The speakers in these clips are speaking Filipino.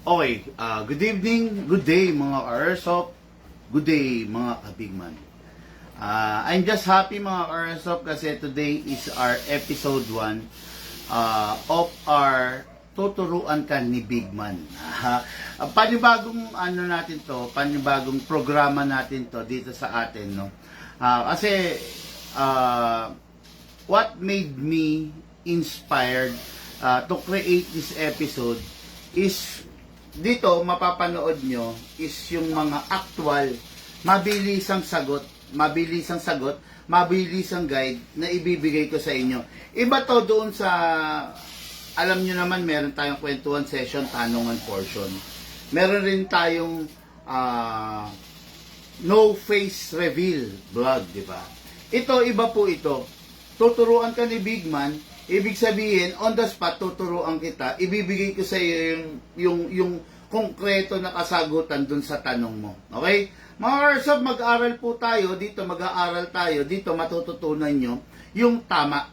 Okay, good evening, good day mga ka-Airsoft, good day mga kabigman. I'm just happy mga ka-Airsoft kasi today is our episode 1 of our Tuturuan Ka ni Bigman. Panibagong ano natin to, panibagong programa natin to dito sa atin, no? Kasi what made me inspired to create this episode is dito mapapanood nyo is yung mga actual mabilisang sagot, mabilisang guide na ibibigay ko sa inyo. Iba to doon sa, alam nyo naman, meron tayong kwentuhan session, tanungan portion. Meron rin tayong no face reveal vlog, di ba? Ito, iba po ito. Tuturuan ka ni Bigman. Ibig sabihin, on the spot, tuturuan kita, ibibigay ko sa iyo yung konkreto na kasagutan dun sa tanong mo. Okay? Mga Airsoft, mag-aaral po tayo, dito mag-aaral tayo, dito matututunan nyo yung tama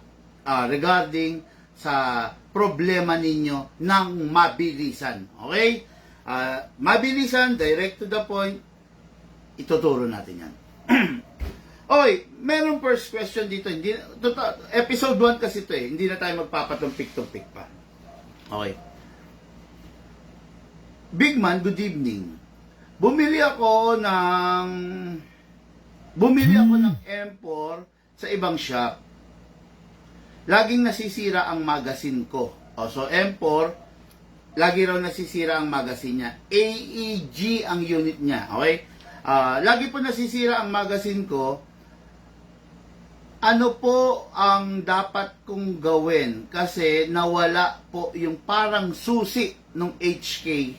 regarding sa problema ninyo ng mabilisan. Okay? Mabilisan, direct to the point, ituturo natin yan. Okay, merong first question dito. Episode 1 kasi ito eh. Hindi na tayo magpapatumpik-tumpik pa. Okay. Bigman, good evening. Bumili ako ng M4 sa ibang shop. Laging nasisira ang magazine ko. So M4, lagi raw nasisira ang magazine niya. AEG ang unit niya. Okay? Lagi po nasisira ang magazine ko. Ano po ang dapat kong gawin? Kasi nawala po yung parang susi ng HK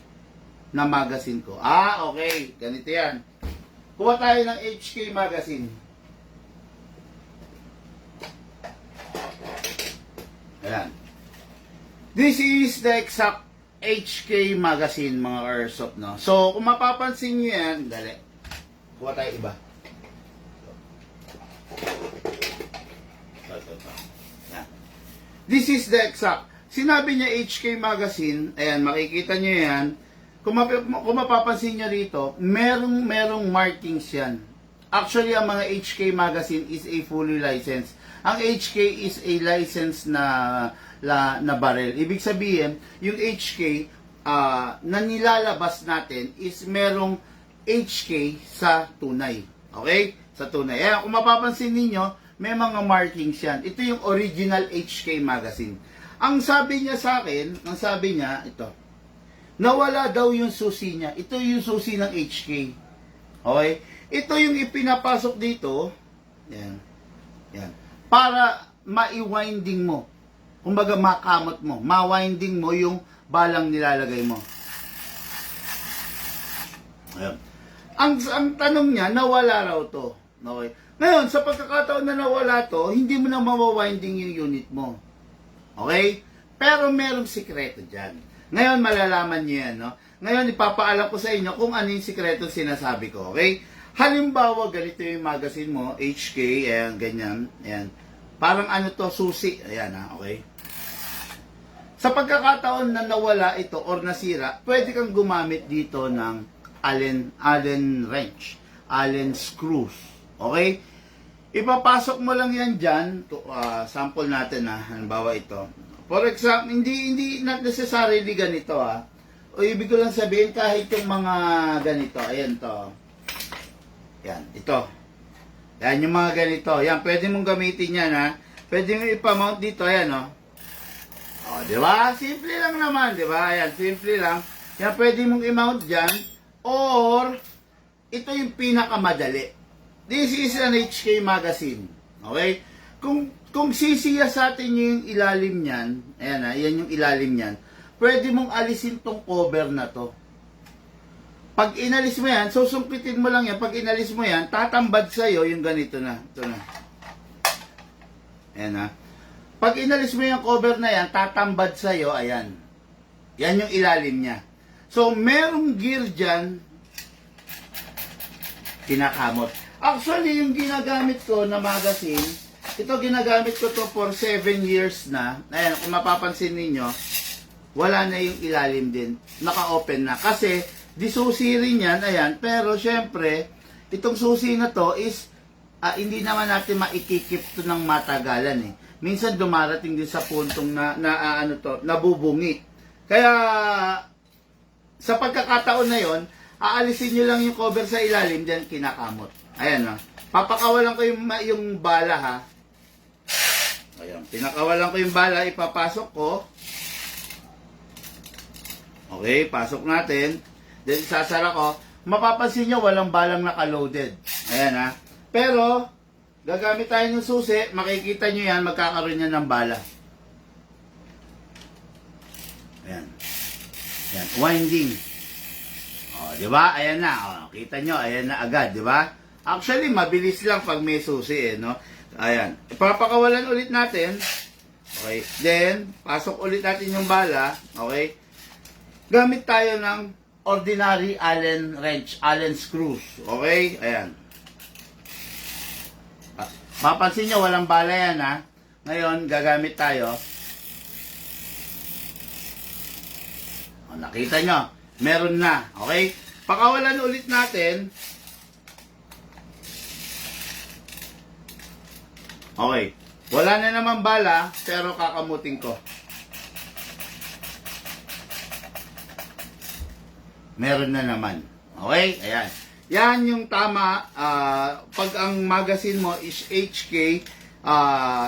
na magazine ko. Okay. Ganito yan. Kuha tayo ng HK magazine. Ayan. This is the exact HK magazine, mga Airsoft, no? So, kung mapapansin nyo yan, dali. Kuha tayo iba. This is the exact. Sinabi niya HK magazine, ayan, makikita niyo yan. Kung mapapansin niyo rito, merong markings yan. Actually, ang mga HK magazine is a fully licensed. Ang HK is a licensed na barrel. Ibig sabihin, yung HK na nilalabas natin is merong HK sa tunay. Okay? Sa tunay. Ayan, kung mapapansin niyo, may mga markings yan. Ito yung original HK magazine. Ang sabi niya sa akin, ito, nawala daw yung susi niya. Ito yung susi ng HK. Okay? Ito yung ipinapasok dito. Yan. Yan. Para ma-winding mo. Kumbaga makamot mo. Ma-winding mo yung balang nilalagay mo. Ayan. Ang tanong niya, nawala raw to. Okay? Ngayon, sa pagkakataon na nawala to, hindi mo na mawawinding yung unit mo. Okay? Pero merong sikreto dyan. Ngayon, malalaman niyo yan, no? Ngayon, ipapaalam ko sa inyo kung ano yung sikreto sinasabi ko, okay? Halimbawa, ganito yung magazine mo, HK, ayan, ganyan, ayan. Parang ano to, susi, ayan, okay? Sa pagkakataon na nawala ito or nasira, pwede kang gumamit dito ng Allen wrench, Allen screws. Okay? Ipapasok mo lang yan dyan. Sample natin halimbawa ito. For example, hindi not necessarily ganito O ibig ko lang sabihin kahit yung mga ganito. Ayan to. Yan, ito. Yan yung mga ganito. Yan, pwede mong gamitin yan Pwede mong ipamount dito. Ayan di ba? Simple lang naman, di ba? Ayan, simple lang. Yan, pwede mong i-mount dyan. Or, ito yung pinakamadali. This is an HK magazine. Okay? Kung sisiya sa atin yung ilalim niyan, ayan yan yung ilalim niyan, pwede mong alisin tong cover na to. Pag inalis mo yan, susungkitin mo lang yan, pag inalis mo yan, tatambad sa'yo yung ganito na. Ito na. Ayan Pag inalis mo yung cover na yan, tatambad sa'yo, ayan. Yan yung ilalim niya. So, merong gear dyan, kinakamot. Actually, yung ginagamit ko na magazine, ito ginagamit ko to for 7 years na. Ayan, kung mapapansin ninyo, wala na yung ilalim din. Naka-open na. Kasi, di susi rin yan, ayan. Pero, syempre, itong susi na to is, hindi naman natin maikikip to ng matagalan eh. Minsan dumarating din sa puntong nabubungi. Kaya, sa pagkakataon na yon, aalisin nyo lang yung cover sa ilalim, then kinakamot. Ayan, no? Papakawalan ko yung bala, ha? Ayan, pinakawalan ko yung bala, ipapasok ko. Okay, pasok natin. Then, sasara ko. Mapapansin nyo, walang balang naka-loaded. Ayan, ha? Pero, gagamit tayo ng susi, makikita nyo yan, magkakaroon yan ng bala. Ayan. Ayan, winding. O, di ba? Ayan na. O, kita nyo, ayan na agad, di ba? Actually, mabilis lang pag may susi, eh, no? Ayan. Ipapakawalan ulit natin. Okay. Then, pasok ulit natin yung bala. Okay. Gamit tayo ng ordinary Allen wrench, Allen screws. Okay? Ayan. Mapansin nyo, walang bala yan, ha? Ngayon, gagamit tayo. O, nakita nyo, meron na. Okay? Pakawalan ulit natin. Okay. Wala na naman bala, pero kakamutin ko. Meron na naman. Okay? Ayan. Yan yung tama. Pag ang magazine mo is HK,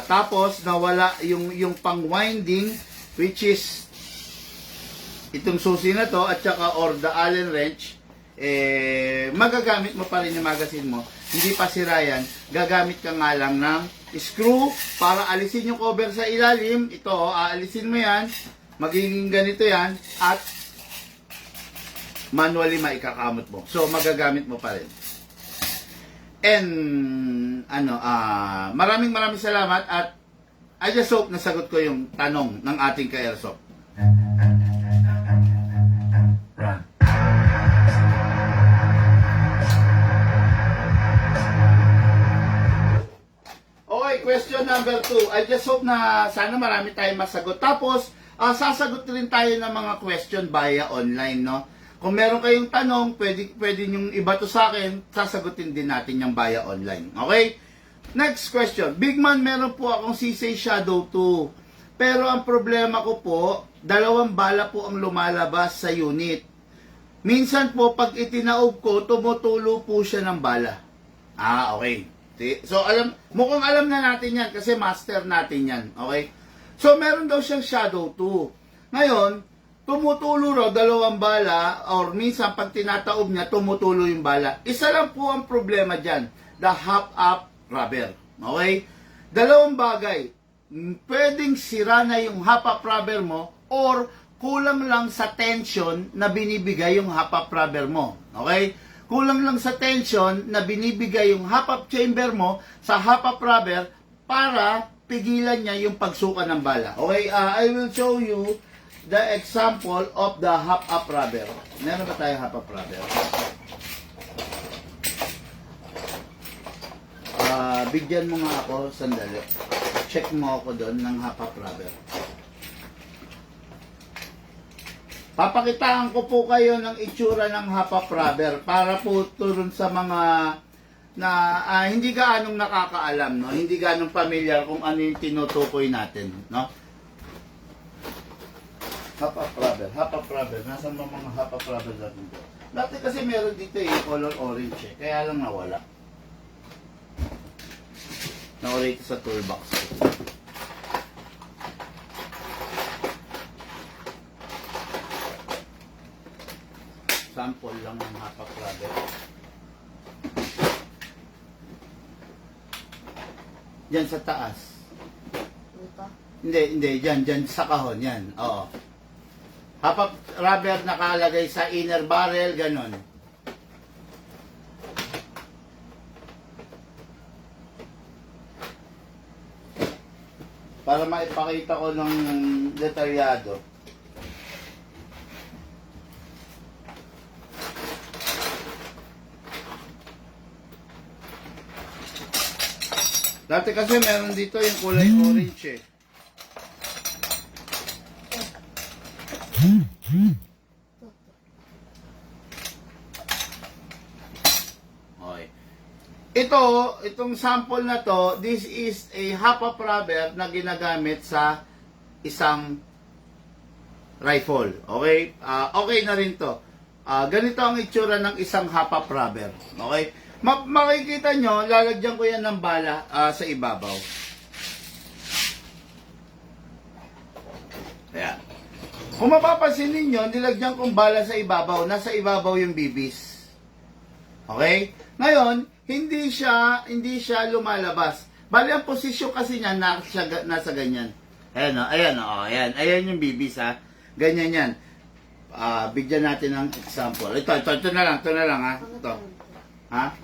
tapos nawala yung pang-winding, which is itong susi na to, at saka or the Allen wrench, magagamit mo pa rin yung magazine mo. Hindi pa sira yan. Gagamit ka nga lang ng screw para alisin yung cover sa ilalim. Ito, aalisin mo yan. Magiging ganito yan. At manually maikakamot mo. So, magagamit mo pa rin. And, maraming salamat at I just hope nasagot ko yung tanong ng ating ka-airsoft. Run. Okay, question number 2. I just hope na sana marami tayong masagot. Tapos, sasagot rin tayo ng mga question via online, no? Kung meron kayong tanong, pwede nyong ibato sa akin, sasagutin din natin yung via online. Okay? Next question. Big man, meron po akong Sisei Shadow 2. Pero ang problema ko po, 2 bala po ang lumalabas sa unit. Minsan po, pag itinaob ko, tumutulo po siya ng bala. Okay. So, mukhang alam na natin yan kasi master natin yan. Okay? So, meron daw siyang Shadow 2. Ngayon, tumutulo raw 2 bala or minsan pag tinataob niya, tumutulo yung bala. Isa lang po ang problema dyan, the hop-up rubber. Okay? 2 bagay. Pwedeng sira na yung hop-up rubber mo or kulang lang sa tension na binibigay yung hop-up rubber mo. Okay? Kulang lang sa tension na binibigay yung hop-up chamber mo sa hop-up rubber para pigilan niya yung pagsuka ng bala. Okay? I will show you the example of the hop-up rubber. Meron ba tayong hop-up rubber? Bigyan mo nga ako, sandali. Check mo ako doon ng hop-up rubber. Papakitaan ko po kayo ng itsura ng hop-up rubber para po turun sa mga na hindi gaanong nakakaalam, no? Hindi gaanong familiar kung ano yung tinutukoy natin, no? Hop-up rubber. Nasaan ba mga hop-up rubber natin dito? Dati kasi meron dito color orange kaya lang nawala. Nawala ito sa toolbox. Sample lang ng hop-up rubber. Diyan sa taas. Ito? Hindi, diyan sa kahon, yan. Oo. Hop-up rubber nakalagay sa inner barrel, ganon. Para maipakita ko ng detalyado. Dati kasi meron dito yung kulay orange Okay. Itong sample na to, this is a half-up rubber na ginagamit sa isang rifle. Okay? Okay na rin to. Ganito ang itsura ng isang half-up rubber. Okay? Makikita nyo, lalagyan ko yan ng bala sa ibabaw. Ayan. Kung mapapansin ninyo, nilagyan kong bala sa ibabaw. Nasa ibabaw yung bibis. Okay? Ngayon, hindi siya lumalabas. Bali, ang posisyon kasi niya nasa ganyan. Ayan o, ayan. Ayan yung bibis ha. Ganyan yan. Bigyan natin ng example. Ito na lang ha. Ito. Ha?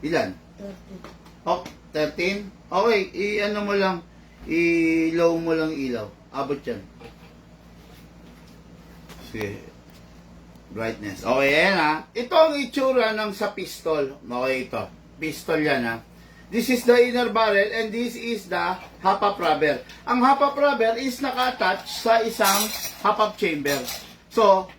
Ilan? 13. Oh, 13? Okay, i-ano mo lang. I-low mo lang ilaw. Abot yan. Sige. Brightness. Okay, ayan ha. Ito ang itsura ng sa pistol. Okay, ito. Pistol yan ha. This is the inner barrel and this is the half-up rubber. Ang half-up rubber is naka-attach sa isang half-up chamber. So,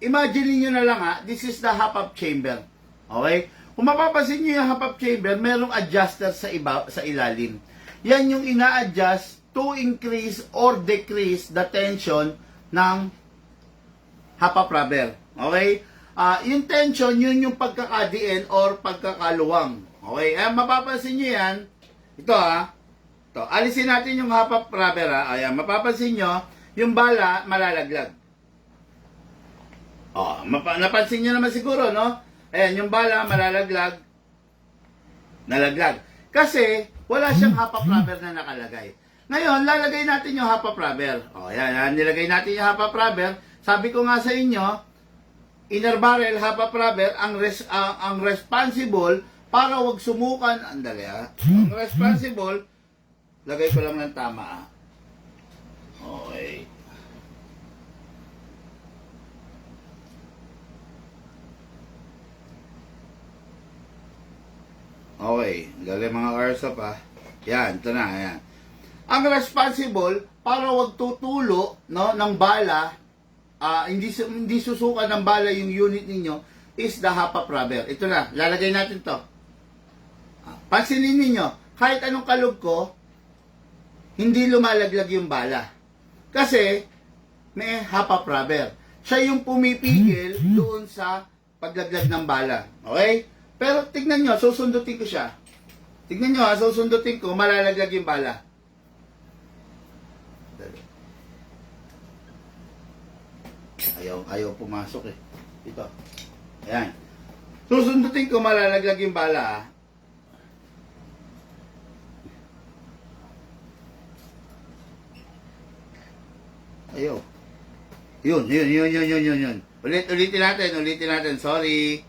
imagine niyo na lang ha, this is the half-up chamber. Okay? Kung mapapansin niyo yung half-up chamber, merong adjuster sa ilalim. Yan yung ina-adjust to increase or decrease the tension ng half-up rubber. Okay? Yung tension, yun yung pagkakadiin or pagkakaluwang. Okay? Mapapansin nyo yan. Ito ha. Ito. Alisin natin yung half-up rubber ha. Ayan. Mapapansin nyo, yung bala malalaglag. Napansin nyo naman siguro, no? Ayan, yung bala malalaglag. Nalaglag. Kasi, wala siyang half-up rubber na nakalagay. Ngayon, lalagay natin yung half-up rubber. Ayan. Nilagay natin yung half-up rubber. Sabi ko nga sa inyo, inner barrel, half-up rubber, ang responsible para wag sumukan, andali ha. Ang responsible, lagay ko lang ng tama ha. Okay. Okay, galing mga airsoft ha. Yan, ito na, yan. Ang responsible para wag tutulo, no, ng bala, hindi susukan ng bala yung unit ninyo, is the half-up rubber. Ito na, lalagay natin to. Pansinin ninyo, kahit anong kalog ko, hindi lumalaglag yung bala. Kasi, may half-up rubber. Siya yung pumipigil doon sa paglaglag ng bala. Okay? Pero tignan nyo, susundutin ko siya. Tignan nyo ha, susundutin ko, malalaglag yung bala. Ayaw pumasok eh. Ito. Ayan. Susundutin ko, malalaglag yung bala ha. Ayaw. Yun. Ulitin natin. Sorry.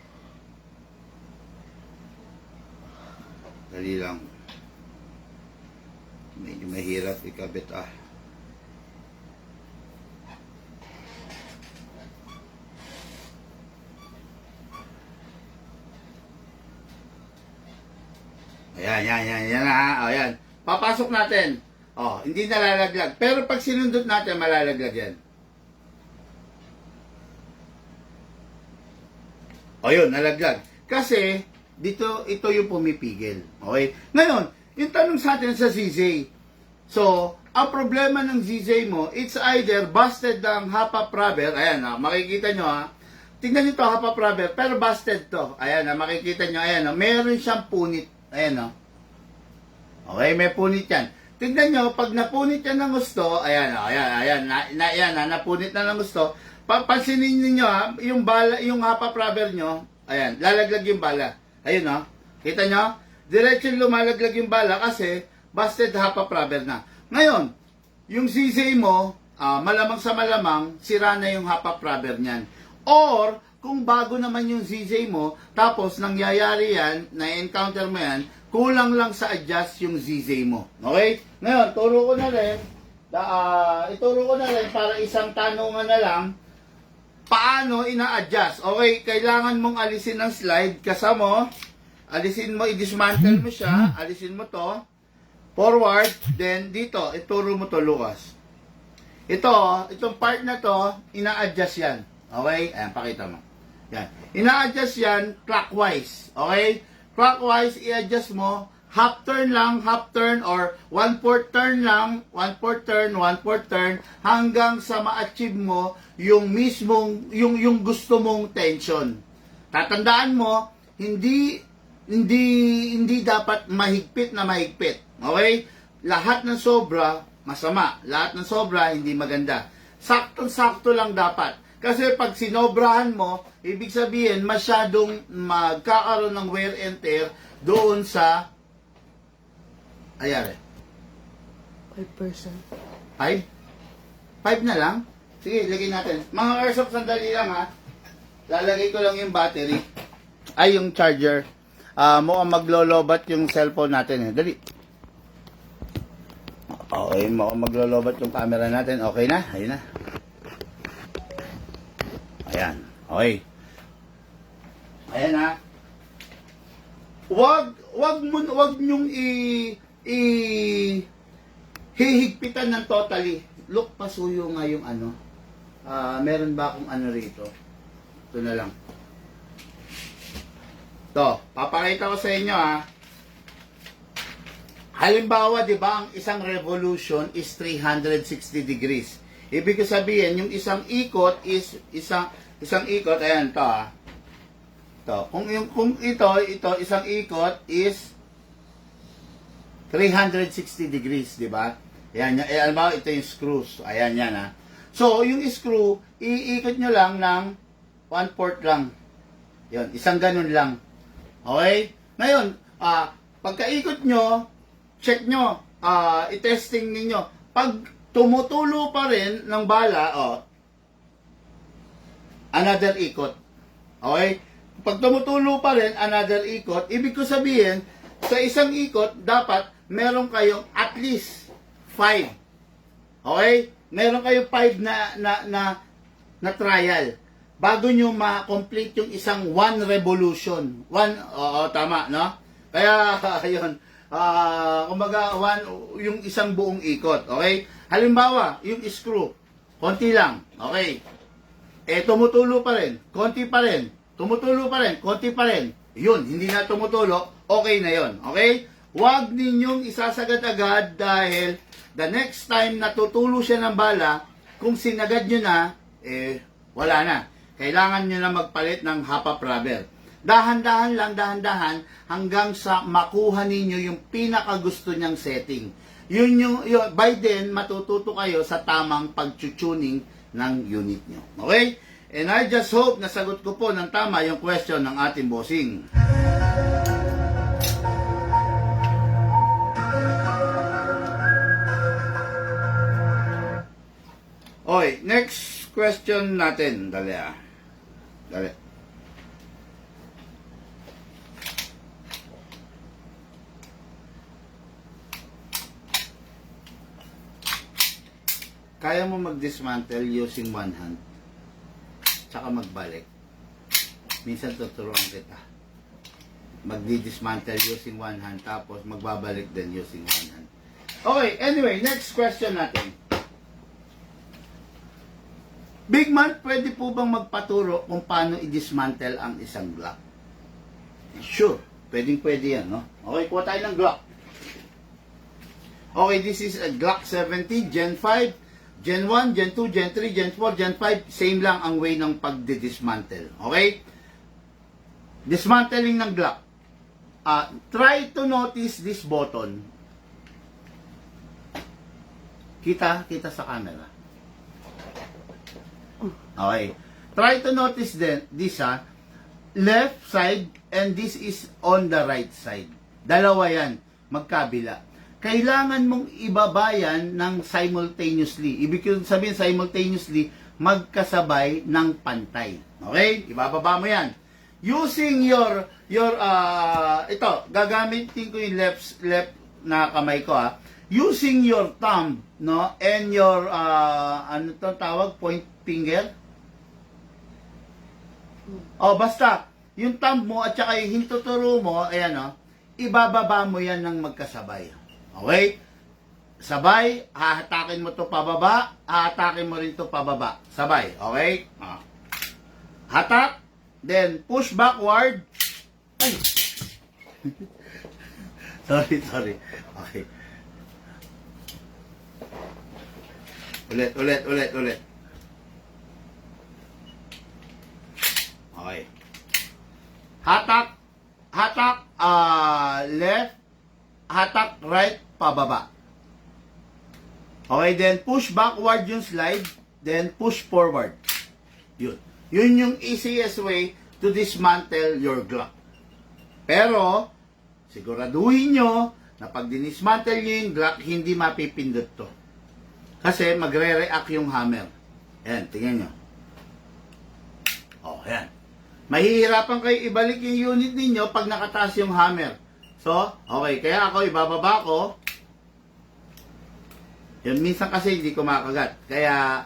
Dali lang. Medyo mahirap ikabit Ayan ha. Ayan. Papasok natin. Hindi nalalaglag. Pero pag sinundot natin, malalaglag yan. Yun, nalaglag. Kasi, ito yung pumipigil. Okay? Ngayon, yung tanong sa atin sa ZZ. So, ang problema ng ZZ mo, it's either busted ang half-up rubber. Ayan makikita nyo ha. Tingnan nyo to, half-up rubber, pero busted to. Ayan makikita nyo, meron siyang punit. Ayan okay, may punit yan. Tingnan nyo, pag napunit yan ng gusto, napunit na ng gusto, pansinin niyo ha, yung bala, yung half-up rubber nyo, lalaglag yung bala. Ayun kita nyo, diretso lumalaglag yung bala kasi busted half-up rubber na. Ngayon, yung ZZ mo, malamang sa malamang, sira na yung half-up rubber niyan. Or, kung bago naman yung ZZ mo, tapos nangyayari yan, na-encounter mo yan, kulang lang sa adjust yung ZZ mo. Okay? Ngayon, ituro ko na rin para isang tanungan na lang, paano ina-adjust? Okay, kailangan mong alisin ng slide kasama mo. Alisin mo, i-dismantle mo siya. Alisin mo to. Forward, then dito, ituro mo to, Lucas. Itong part na to, ina-adjust yan. Okay? Ayan, pakita mo. Yan. Ina-adjust yan clockwise. Okay? Clockwise, i-adjust mo, half turn lang, half turn, or 1/4 turn lang, 1/4 turn, 1/4 turn, hanggang sa ma-achieve mo yung mismong, yung gusto mong tension. Tatandaan mo, hindi dapat mahigpit na mahigpit. Okay? Lahat ng sobra, masama. Lahat ng sobra, hindi maganda. Sakto-sakto lang dapat. Kasi pag sinobrahan mo, ibig sabihin, masyadong magkakaroon ng wear and tear doon sa ayari. 5%. 5? 5 na lang? Sige, lagay natin. Mga airsoft, sandali lang ha. Lalagay ko lang yung battery. Ay, yung charger. Mukhang maglolobat yung cellphone natin eh. Dali. Okay, mukhang maglolobat yung camera natin. Okay na? Ayun na. Ayan. Okay. Ayan ha. Wag nyong hihigpitan ng totally. Look, pasuyo nga yung ano. Meron ba akong ano rito? Ito na lang. To, papakita ko sa inyo ha. Halimbawa, di ba, ang isang revolution is 360 degrees. Ibig sabihin, yung isang ikot is isang ikot, ayan to ha. To, kung ito isang ikot is 360 degrees, di ba? Ayan, alam mo, ito yung screws. Ayan yan ha. So, yung screw, iikot nyo lang ng 1/4 lang. Yun, isang ganun lang. Okay? Ngayon, pagkaikot nyo, check nyo, i-testing ninyo. Pag tumutulo pa rin ng bala, another ikot. Okay? Pag tumutulo pa rin, another ikot, ibig ko sabihin, sa isang ikot, dapat meron kayong at least 5. Okay? Meron kayong 5 na trial bago nyo ma-complete yung isang 1 revolution. Tama, no? Kaya, ayun, kumbaga, yung isang buong ikot, okay? Halimbawa, yung screw, konti lang, okay? Tumutulo pa rin, konti pa rin, tumutulo pa rin, konti pa rin. Yun, hindi na tumutulo, okay na yun, okay? Huwag ninyong isasagad-agad dahil the next time natutulo siya ng bala, kung sinagad nyo na, wala na. Kailangan nyo na magpalit ng hapa rubber. Dahan-dahan lang, dahan-dahan, hanggang sa makuha ninyo yung pinakagusto niyang setting. Yun, by then, matututo kayo sa tamang pag-tuning ng unit nyo. Okay? And I just hope nasagot ko po ng tama yung question ng ating bossing. Okay, next question natin. Dali. Kaya mo mag-dismantle using one hand, tsaka magbalik. Minsan tuturuan kita. Magdi-dismantle using one hand, tapos magbabalik din using one hand. Okay, anyway, next question natin. Big Man, pwede po bang magpaturo kung paano i-dismantle ang isang Glock? Sure, pwede yan, no? Okay, kuha tayo ng Glock. Okay, this is a Glock 70, Gen 5, Gen 1, Gen 2, Gen 3, Gen 4, Gen 5, same lang ang way ng pagdi-dismantle. Okay? Dismantling ng Glock. Try to notice this button. Kita sa camera. Okay. Try to notice this left side and this is on the right side. Dalawa yan, magkabila. Kailangan mong ibabayan ng simultaneously. Ibig sabihin simultaneously, magkasabay ng pantay. Okay? Ibababa mo yan. Using your ito, gagamitin ko yung left na kamay ko Using your thumb, no, and your ano to tawag, point finger. Basta yung thumb mo at saka yung hintuturo mo, ayan ibababa mo yan ng magkasabay. Okay? Sabay, hahatakin mo to pababa, hahatakin mo rin to pababa. Sabay, okay? Hatak, then push backward. Ay! sorry. Okay. Ulit. Okay. Hatak, left, hatak, right, pababa. Okay, then push backward yung slide, then push forward. Yun. Yun yung easiest way to dismantle your Glock. Pero, siguraduhin nyo na pag dinismantle nyo yung Glock, hindi mapipindot to. Kasi magre-react yung hammer. Ayan, tingnan nyo. Oh, ayan. Mahihirapan kayo ibalik yung unit ninyo pag nakataas yung hammer. So, okay, kaya ako ibababa ko. Yun, minsan kasi hindi ko makagat. Kaya,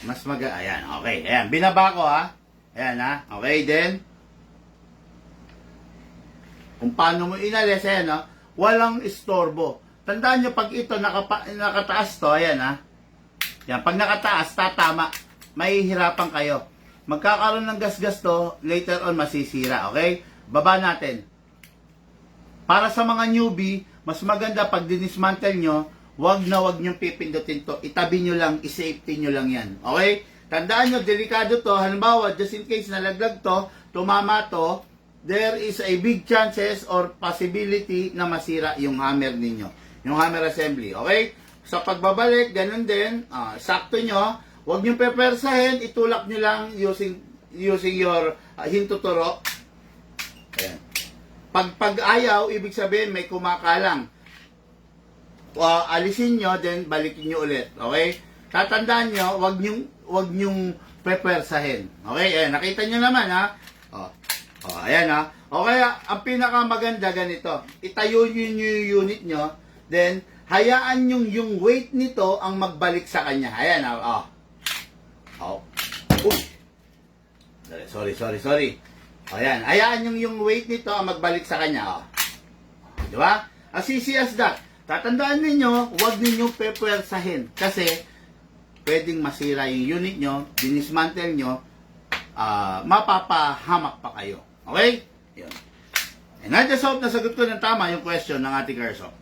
mas ayan, okay. Ayan, binaba ko ha. Ayan ha. Okay, then, kung paano mo inalis, ayan ha. Walang istorbo. Tandaan nyo, pag ito nakataas to, ayan ha. Yan, pag nakataas, tatama. Mahihirapan kayo. Magkakaroon ng gasgas to, later on masisira, okay? Baba natin. Para sa mga newbie, mas maganda pag dinismantle nyo, wag nyong pipindutin to. Itabi nyo lang, isafety nyo lang yan. Okay? Tandaan nyo, delikado to. Halimbawa, just in case nalaglag to, tumama to, there is a big chances or possibility na masira yung hammer ninyo. Yung hammer assembly. Okay? Sa pagbabalik, ganun din, sakto nyo, wag nyong pepersahin, itulak nyo lang using your hintuturo. Ayan. Pag ayaw, ibig sabihin may kumakalang. Alisin nyo, then balikin nyo ulit. Okay? Tatandaan nyo, wag nyong pepersahin. Okay? Ayan, nakita nyo naman ha. Ayan ha. Okay, ang pinakamaganda ganito. Itayo nyo yung unit nyo, then hayaan yung weight nito ang magbalik sa kanya. Ayan ha. Uy. Sorry. Ayan, hayaan yung weight nito ang magbalik sa kanya. Di ba? As easy as that. Tatandaan ninyo, huwag ninyong pepersahin. Kasi, pwedeng masira yung unit nyo, dinismantle nyo, mapapahamak pa kayo. Okay? Yun. And I just hope nasagot ko ng tama yung question ng ating Airsoft.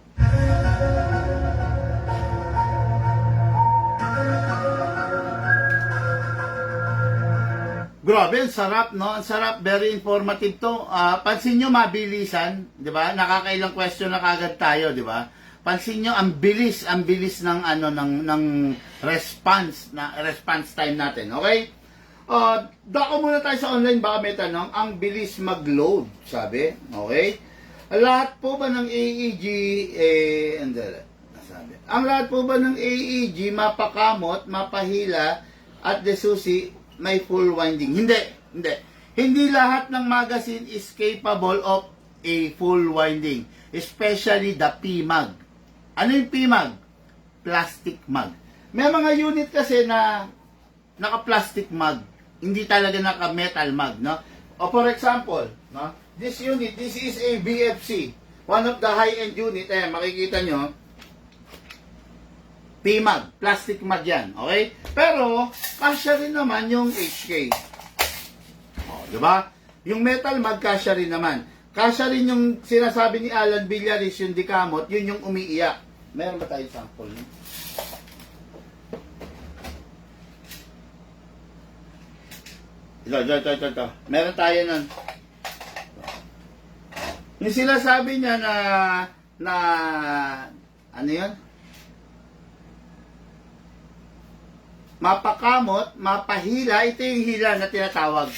Grabe, ang sarap, no? Ang sarap, very informative to. Pansin nyo, mabilisan, di ba? Nakakailang question na kagad tayo, di ba? Pansin nyo, ang bilis ng response time natin, okay? Dako muna tayo sa online, baka may tanong. Ang bilis mag-load, sabi, okay? Lahat po ba ng AEG, ang lahat po ba ng AEG, mapakamot, mapahila, at desusi, may full winding? Hindi lahat ng magazine is capable of a full winding, especially the PMAG. Ano yung PMAG? Plastic mag. May mga unit kasi na naka-plastic mag, hindi talaga naka-metal mag, no? O for example, no? This unit, this is a BFC, one of the high-end unit. Makikita nyo, PMAG, plastic mag yan, okay? Pero, kasya rin naman yung HK. Diba? Yung metal mag, kasya rin naman. Kasya rin yung sinasabi ni Alan Villaris, yung dikamot, yun yung umiiyak. Meron ba tayong sample? Ito. Meron tayo nun. Yung sinasabi niya na ano yun? Mapakamot, mapahila, ito yung hila na tinatawag.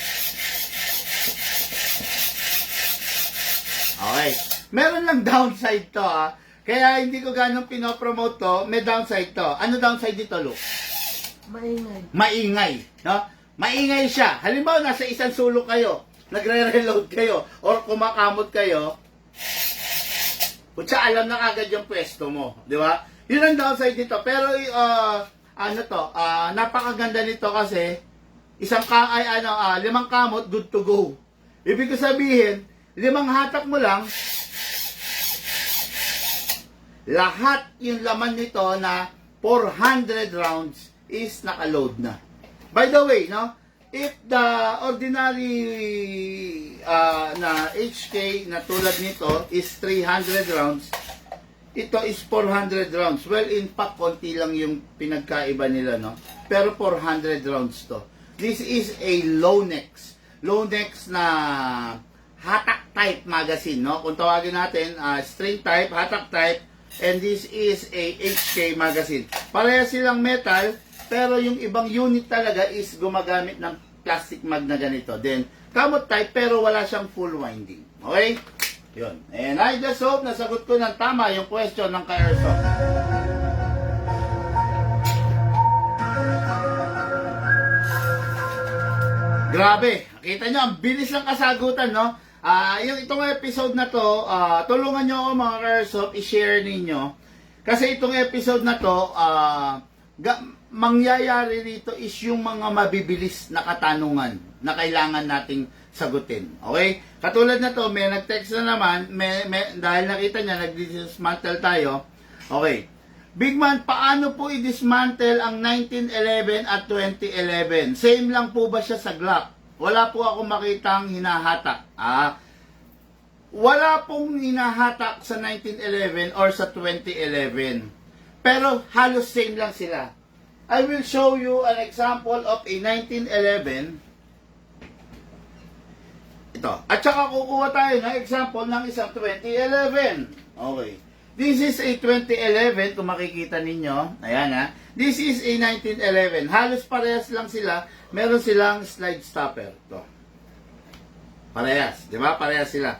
Okay. Meron lang downside to Kaya hindi ko ganong pinopromote to, may downside to. Ano downside dito, Lu? Maingay. No? Maingay siya. Halimbawa, nasa isang sulok kayo, nagre-reload kayo, or kumakamot kayo, kutsa alam na agad yung pwesto mo. Di ba? Yun ang downside dito. Pero, napakaganda nito kasi, limang kamot, good to go. Ibig ko sabihin, 5 hatak mo lang, lahat yung laman nito na 400 rounds is nakaload na. By the way, no, if the ordinary na HK na tulad nito is 300 rounds, ito is 400 rounds. Well, in fact, konti lang yung pinagkaiba nila, no? Pero 400 rounds to. This is a Lonex. Lonex na hatak type magazine, no? Kung tawagin natin, string type, hatak type, and this is a HK magazine. Pareha silang metal, pero yung ibang unit talaga is gumagamit ng plastic mag na ganito. Then, kamot type, pero wala siyang full winding. Okay? Yun. And I just hope nasagot ko ng tama yung question ng ka-airsoft. Grabe. Kita nyo, ang bilis ng kasagutan, no? Itong episode na to, tulungan nyo ako mga ka-airsoft, i-share ninyo. Kasi itong episode na to, mangyayari rito is yung mga mabibilis na katanungan na kailangan nating sagutin. Okay? Katulad na to, may nag-text na naman, dahil nakita niya, nag-dismantle tayo. Okay. Big man, paano po i-dismantle ang 1911 at 2011? Same lang po ba siya sa Glock? Wala po akong makitang hinahatak. Wala pong hinahatak sa 1911 or sa 2011. Pero halos same lang sila. I will show you an example of a 1911. Ito. At saka kukuha tayo ng example ng isang 2011. Okay. This is a 2011, kung makikita ninyo. Ayan ha. This is a 1911. Halos parehas lang sila. Meron silang slide stopper. Ito. Parehas. Di ba? Parehas sila.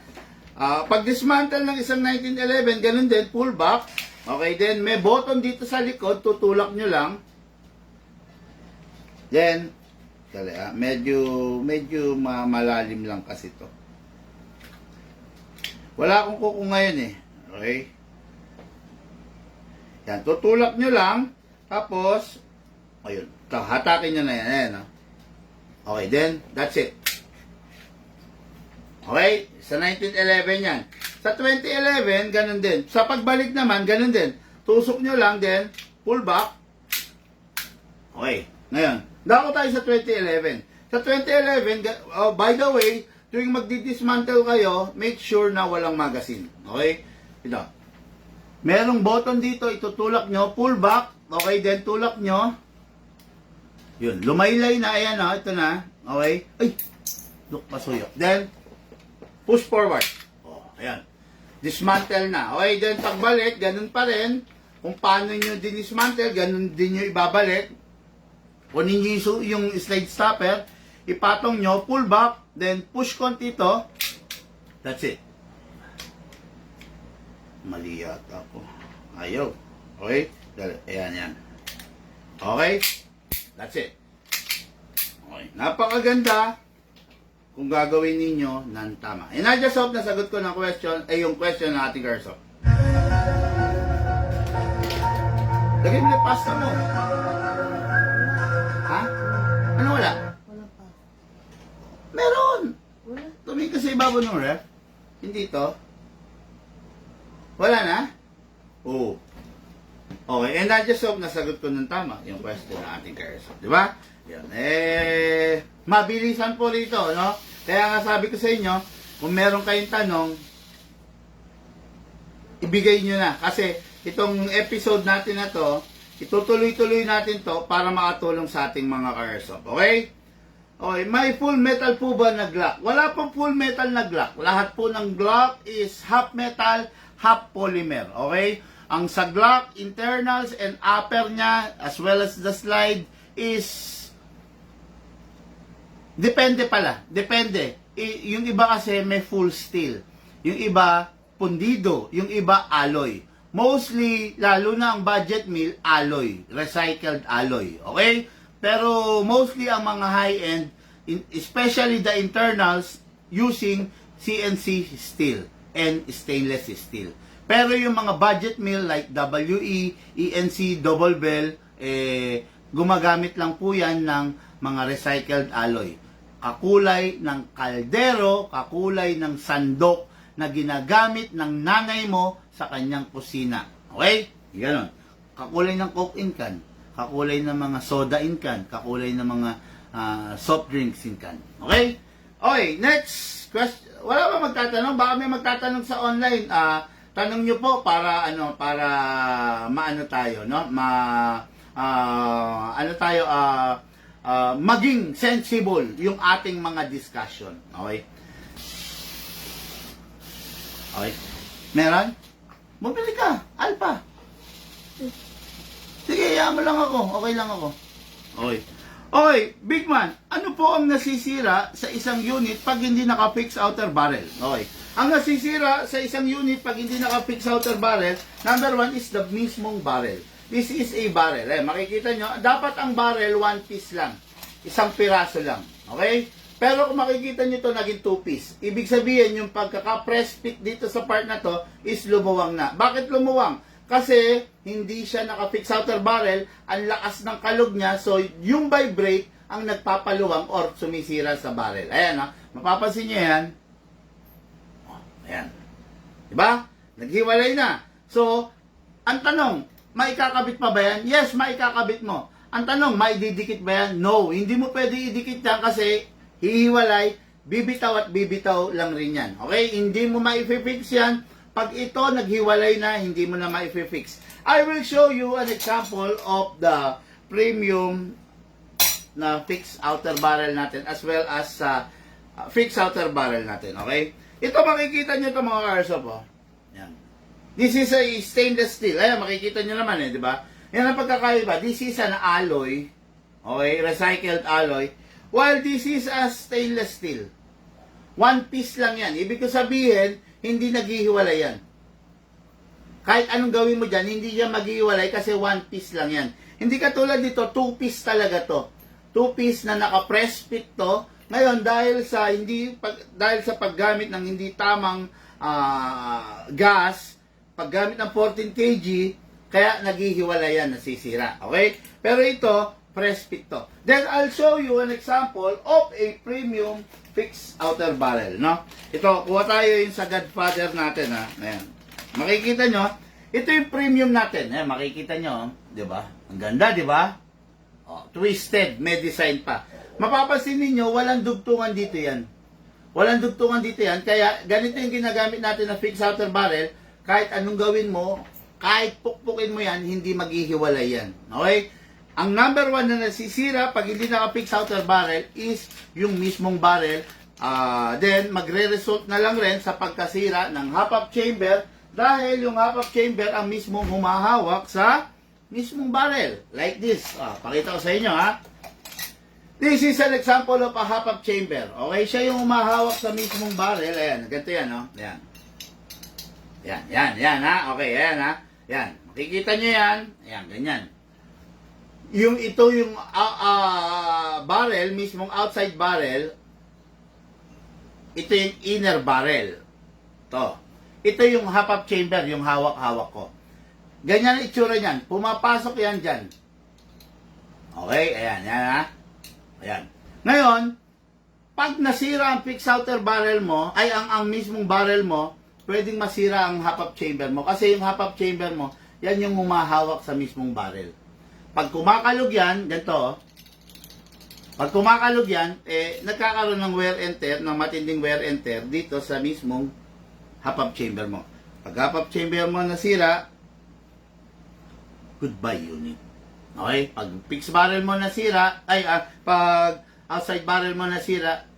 Pag dismantle ng isang 1911, ganun din, pull back. Okay, then may button dito sa likod. Tutulak nyo lang. Then, medyo malalim lang kasi to. Wala akong kuko ngayon eh. Okay? Yan, tutulak nyo lang. Tapos, ayun. Hatakin nyo na yan. Ayan, no? Okay, then, that's it. Okay? Sa 1911 yan. Sa 2011, ganun din. Sa pagbalik naman, ganun din. Tusok nyo lang, then, pull back. Okay. Ngayon, dako tayo sa 2011. Sa 2011, by the way, tuwing magdi-dismantle kayo, make sure na walang magazine. Okay? Ito. Merong button dito, itutulak nyo, pull back. Okay, then tulak nyo. Yun, lumaylay na, ayan o, ito na. Okay? Ay! Look, pasuyok. Then, push forward. Oh, ayan. Dismantle na. Okay, then pagbalik, ganun pa rin. Kung paano nyo dinismantle, ganun din nyo ibabalik. Kunin nyo yung slide stopper, ipatong nyo, pull back, then push konti to. That's it. Mali yata ako. Ayaw. Okay? Ayan, yan. Okay? That's it. Okay. Napakaganda kung gagawin ninyo ng tama. And I just hope nasagot ko ng question, yung question ng ating airsoft. Lagay mo na yung pasta mo. Ha? Ano wala? Wala pa. Meron! Wala. Tumingin ka sa ibabaw ng ref. Hindi to. Wala na? Oo. Okay, and I just hope nasagot ko ng tama yung question ng ating airsoft. Di ba? Yan. Mabilisan po rito, no? Kaya nga sabi ko sa inyo, kung meron kayong tanong, ibigay nyo na. Kasi itong episode natin na to, itutuloy-tuloy natin to para makatulong sa ating mga airsoft. Okay? Okay, may full metal po ba na Glock? Wala pong full metal na Glock. Lahat po ng Glock is half metal, half polymer. Okay? Ang sa Glock, internals and upper niya, as well as the slide, is depende pala. Depende. Yung iba kasi may full steel. Yung iba, pundido. Yung iba, alloy. Mostly, lalo na ang budget mill, alloy. Recycled alloy. Okay? Pero mostly ang mga high-end, especially the internals, using CNC steel and stainless steel. Pero yung mga budget mill like WE, ENC, Double Bell, gumagamit lang po yan ng mga recycled alloy. Kakulay ng kaldero, kakulay ng sandok na ginagamit ng nanay mo sa kanyang kusina. Okay? Ganon. Kakulay ng Coke in can, kakulay ng mga soda in can, kakulay ng mga soft drinks in can. Okay? Okay, next question. Wala ba magtatanong? Baka may magtatanong sa online. Tanong nyo po para para maano tayo, no? Maging sensible yung ating mga discussion. Okay? Okay. Meron? Bumili ka. Alpha. Sige, hayaan mo lang ako. Okay lang ako. Okay. Okay, Big Man, ano po ang nasisira sa isang unit pag hindi naka-fix outer barrel? Okay. Ang nasisira sa isang unit pag hindi naka-fix outer barrel, number one is the mismong barrel. This is a barrel. Makikita nyo, dapat ang barrel one piece lang. Isang piraso lang. Okay? Pero kung makikita nyo to naging two piece. Ibig sabihin, yung pagkaka-press fit dito sa part na to is lumuwang na. Bakit lumuwang? Kasi hindi siya naka-fix outer barrel, ang lakas ng kalog niya, so yung vibrate ang nagpapaluwang or sumisira sa barrel. Ayan, ha? Mapapansin nyo yan. Ayan. Diba? Naghiwalay na. So, ang tanong, maikakabit pa ba yan? Yes, maikakabit mo. Ang tanong, maididikit ba yan? No, hindi mo pwede idikit yan kasi hihiwalay, bibitaw at bibitaw lang rin yan. Okay? Hindi mo ma-fix yan. Pag ito naghiwalay na, hindi mo na ma-fix. I will show you an example of the premium na fixed outer barrel natin as well as fixed outer barrel natin. Okay? Ito makikita nyo ito mga karsop. Oh. Yan. This is a stainless steel. Ayan, makikita nyo naman di ba? Yan ang pagkakaiba. This is an alloy. Okay? Recycled alloy. While this is a stainless steel. One piece lang yan. Ibig ko sabihin, hindi naghihiwalay yan. Kahit anong gawin mo dyan, hindi yan maghihiwalay kasi one piece lang yan. Hindi katulad dito, two piece talaga to. Two piece na naka-press fit to. Ngayon, dahil sa paggamit ng hindi tamang gas, paggamit ng 14 kg, kaya naghihiwalay yan, nasisira. Okay? Pero ito, press fit to. Then, I'll show you an example of a premium fixed outer barrel, no? Ito, kuha tayo yung sa Godfather natin, ha? Ayan. Makikita nyo, ito yung premium natin. Ayan, makikita nyo, di ba? Ang ganda, di ba? Oh, twisted, may design pa. Mapapansin ninyo, walang dugtungan dito yan. Walang dugtungan dito yan, kaya ganito yung ginagamit natin na fixed outer barrel, kahit anong gawin mo, kahit pukpukin mo yan, hindi maghihiwalay yan. Okay? Ang number one na nasisira pag hindi naka-fix outer barrel is yung mismong barrel. Then, magre-result na lang rin sa pagkasira ng half-up chamber dahil yung half-up chamber ang mismong humahawak sa mismong barrel. Like this. Pakita ko sa inyo, ha. This is an example of a half-up chamber. Okay, siya yung humahawak sa mismong barrel. Ayan, ganito yan, no? Ayan. Yan, ha. Okay, ayan, ha. Yan. Makikita nyo yan. Ayan, ganyan. Ito yung barrel, mismong outside barrel, ito yung inner barrel. Ito yung half-up chamber, yung hawak-hawak ko. Ganyan ang itsura niyan. Pumapasok yan dyan. Okay, ayan, ha. Ayan. Ngayon, pag nasira ang fixed outer barrel mo, ay ang mismong barrel mo, pwedeng masira ang half-up chamber mo. Kasi yung half-up chamber mo, yan yung humahawak sa mismong barrel. Pag kumakalog yan, ganito, pag kumakalog yan, nagkakaroon ng wear and tear, ng matinding wear and tear dito sa mismong half-up chamber mo. Pag half-up chamber mo nasira, goodbye unit. Okay? Pag fixed barrel mo nasira, pag outside barrel mo nasira,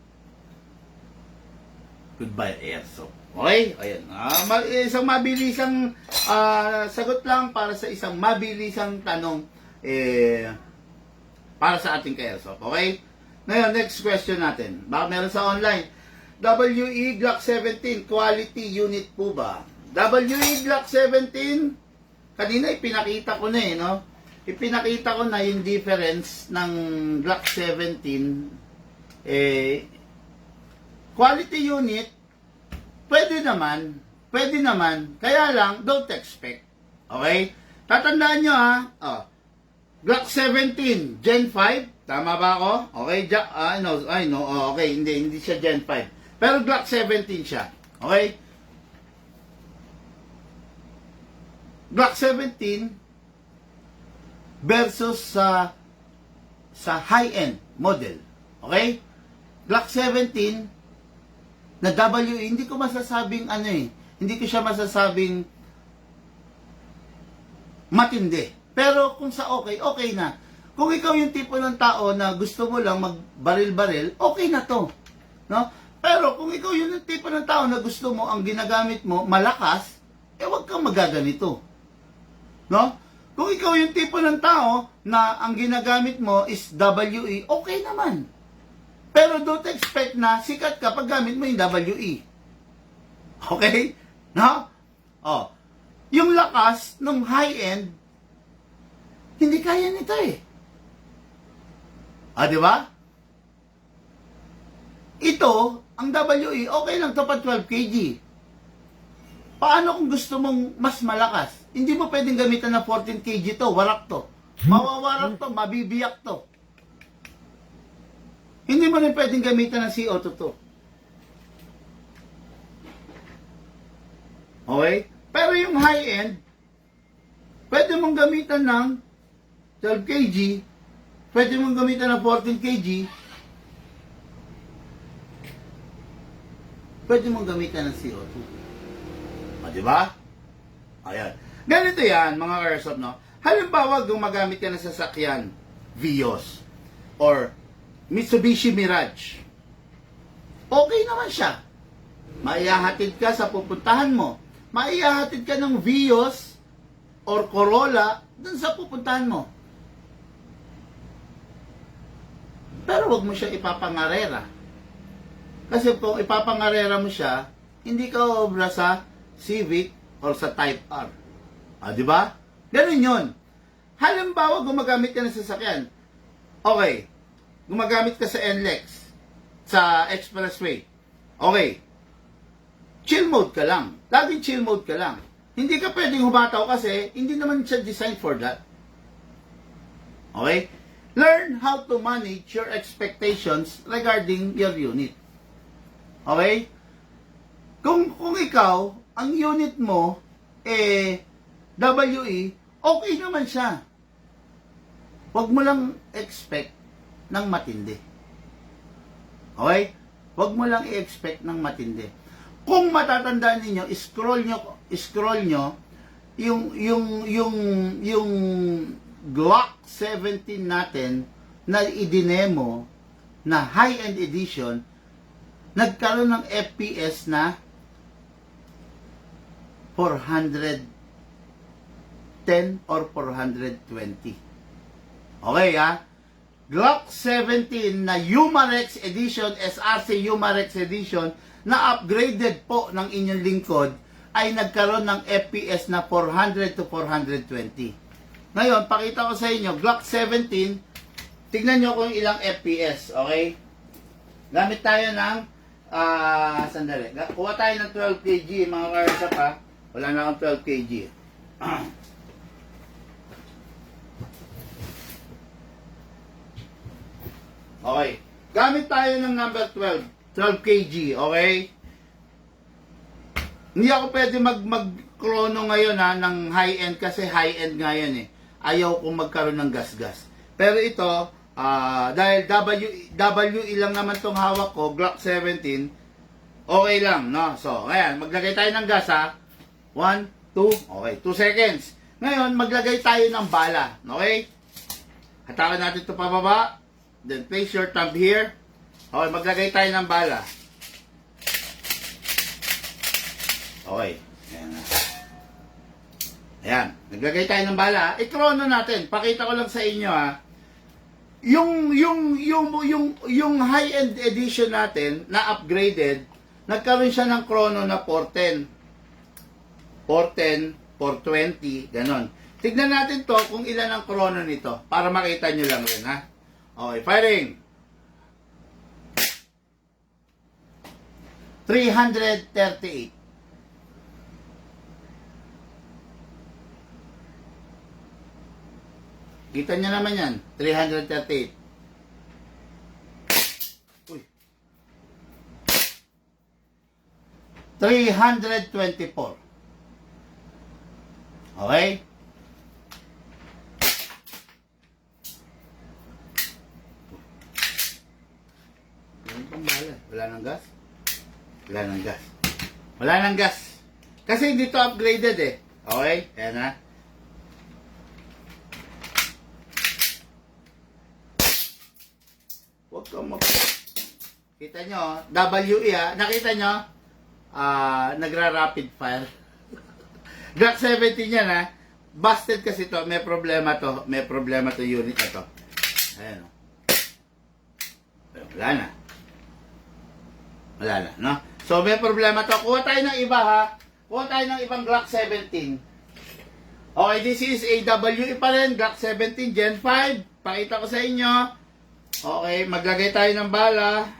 goodbye airsoft. Okay? Ayan. Isang mabilisang sagot lang para sa isang mabilisang tanong para sa ating ka-airsoft. Okay? Ngayon, next question natin. Baka meron sa online. WE Glock 17, quality unit po ba? WE Glock 17, kanina ipinakita ko na no? Ipinakita ko na yung difference ng Glock 17. Quality unit, pwede naman, kaya lang, don't expect. Okay? Tatandaan nyo Glock 17, Gen 5, tama ba ako? Okay, okay, hindi siya Gen 5. Pero Glock 17 siya. Okay? Glock 17 versus sa high-end model. Okay? Glock 17 na WE, hindi ko masasabing hindi ko siya masasabing matindi. Pero kung sa okay, okay na. Kung ikaw yung tipo ng tao na gusto mo lang magbaril-baril, okay na to. No? Pero kung ikaw yung tipo ng tao na gusto mo, ang ginagamit mo, malakas, wag kang magaganito. No? Kung ikaw yung tipo ng tao na ang ginagamit mo is WE, okay naman. Pero don't expect na sikat ka pag gamit mo yung WE. Okay? No? Oh. Yung lakas ng high-end, hindi kaya nito eh. Di ba? Ito, ang WE, okay lang to pa 12 kg. Paano kung gusto mong mas malakas? Hindi mo pwedeng gamitan na 14 kg to, warak to. Mawawarak to, mabibiyak to. Hindi mo rin pwedeng gamitan ng CO2 to. Okay? Pero yung high-end, pwede mong gamitan ng 12 kg, pwede mong gamitan ng 14 kg, pwede mong gamitan ng CO2. Di ba? Ayan. Ganito yan, mga airsoft, no? Halimbawa, gumagamit ka ng sasakyan, Vios, or Mitsubishi Mirage. Okay naman siya. Maihahatid ka sa pupuntahan mo. Maihahatid ka ng Vios or Corolla dun sa pupuntahan mo. Pero wag mo siya ipapangarera. Kasi kung ipapangarera mo siya, hindi ka obra sa Civic or sa Type R. Di ba? Ganun yun. Halimbawa, gumagamit ka ng sasakyan. Okay. Gumagamit ka sa NLEX, sa Expressway. Okay. Chill mode ka lang. Laging chill mode ka lang. Hindi ka pwedeng humataw kasi hindi naman siya designed for that. Okay? Learn how to manage your expectations regarding your unit. Okay? Kung ikaw, ang unit mo, WE, okay naman siya. Huwag mo lang expect ng matindi. Okay? Huwag mo lang i-expect ng matindi. Kung matatandaan ninyo, scroll nyo yung Glock 17 natin na idinemo na high-end edition, nagkaroon ng FPS na 410 or 420. Okay, ha? Glock 17 na Umarex Edition, SRC Umarex Edition, na upgraded po ng inyong lingkod, ay nagkaroon ng FPS na 400 to 420. Ngayon, pakita ko sa inyo, Glock 17, tignan nyo kung ilang FPS, okay? Gamit tayo ng, sandali, kuha tayo ng 12 kg, mga karsa pa. Wala na akong 12 kg. Okay. Gamit tayo ng number 12. 12 kg, okay? Hindi ako pwede mag-chrono ngayon ng high-end kasi high-end nga yan eh. Ayaw kong magkaroon ng gas-gas. Pero ito, dahil WE lang naman tong hawak ko, Glock 17, okay lang, no? So, ayan, maglagay tayo ng gas, ha? 1, 2, okay, 2 seconds. Ngayon, maglagay tayo ng bala, okay? Hatakan natin ito pababa. Then, place your thumb here. Okay, maglagay tayo ng bala. Okay, ayan na. Ayan, naglagay tayo ng bala. I-chrono natin. Pakita ko lang sa inyo, ha. Yung high-end edition natin, na upgraded, nagkaroon siya ng chrono na 410. 410, 420, ganon. Tignan natin to kung ilan ang chrono nito para makita nyo lang rin, ha? Okay, firing. 338. Kita nyo naman yan, 338. Uy. 324. Okay? Ano pang bala? Wala nang gas? Wala nang gas. Wala nang gas. Kasi hindi to upgraded eh. Okay? Ayan na. Huwag kang Kita nyo, WE nakita nyo? Nagra-rapid fire. Glock 17 yan ha. Busted kasi to, may problema to. May problema to unit na to. Ayan o. Wala na. Wala na, no? So may problema to. Kuha tayo ng iba ha. Kuha tayo ng ibang Glock 17. Okay, this is AWE pa rin. Glock 17 Gen 5. Pakita ko sa inyo. Okay, maglagay tayo ng bala.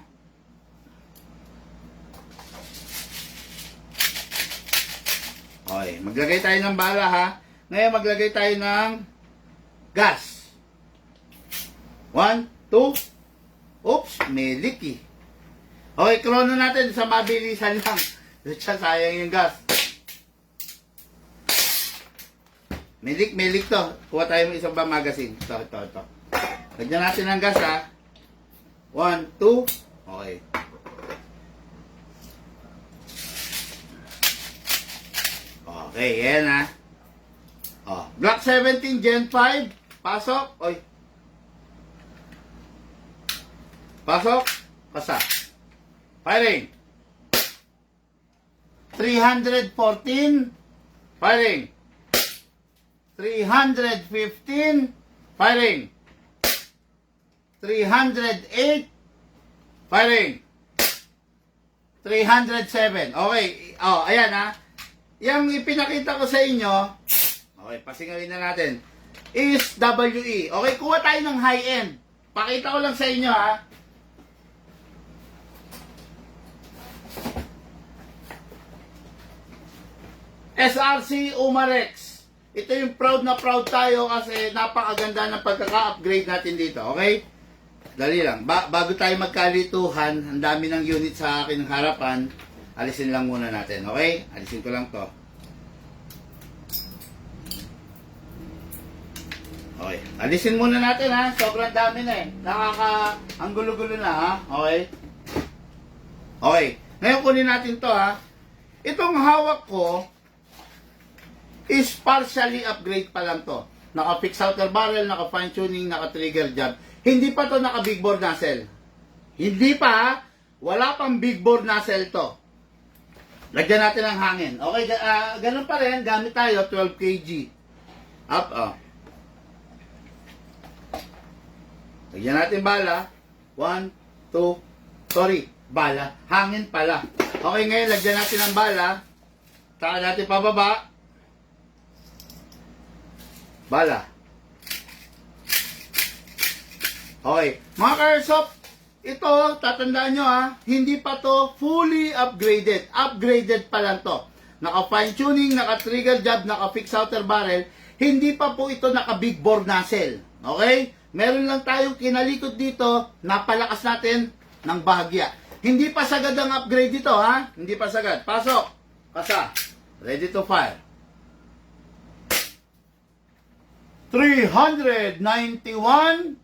Okay, maglagay tayo ng bala ha. Ngayon maglagay tayo ng gas. 1, 2. Oops, may leak eh. Okay, krono natin sa mabilisan lang. Sayang yung gas. May leak to. Kuha tayo ng isang ba magazine. Ito. Lagyan natin ng gas ha. 1, 2. Okay. Okay, yan ha. Oh, Glock 17 Gen 5. Pasok. Oy. Pasok. Pasa. Firing. 314. Firing. 315. Firing. 308. Firing. 307. Okay. Oh, ayan ha. Yang ipinakita ko sa inyo, okay, pasingawin na natin, is WE. Okay, kuha tayo ng high-end. Pakita ko lang sa inyo, ha. SRC Umarex. Ito yung proud na proud tayo kasi napakaganda ng pagkaka-upgrade natin dito, okay? Dali lang. Bago tayo magkalituhan, ang dami ng unit sa akin ng harapan. Alisin lang muna natin, okay? Alisin ko lang to. Okay, alisin muna natin ha. Sobrang dami na eh. Ang gulo-gulo na ha. Okay? Okay, ngayon kunin natin to ha. Itong hawak ko is partially upgrade pa lang to. Naka-fix outer barrel, naka-fine tuning, naka-trigger job. Hindi pa to naka-big bore nozzle. Hindi pa ha. Wala pang big bore nozzle to. Lagyan natin ng hangin. Okay, ganun pa rin. Gamit tayo, 12 kg. Up, Lagyan natin bala. 1, 2, sorry, bala. Hangin pala. Okay, ngayon lagyan natin ng bala. Saka natin pababa. Bala. Okay, mga ka-airsoft, ito, tatandaan nyo ha, hindi pa to fully upgraded. Upgraded pa lang to. Naka-fine tuning, naka-trigger job, naka-fix outer barrel. Hindi pa po ito naka-big bore nozzle. Okay? Meron lang tayong kinalikot dito, napalakas natin ng bahagya. Hindi pa sagad ang upgrade dito ha. Hindi pa sagad. Pasok. Kasa. Ready to fire. 391.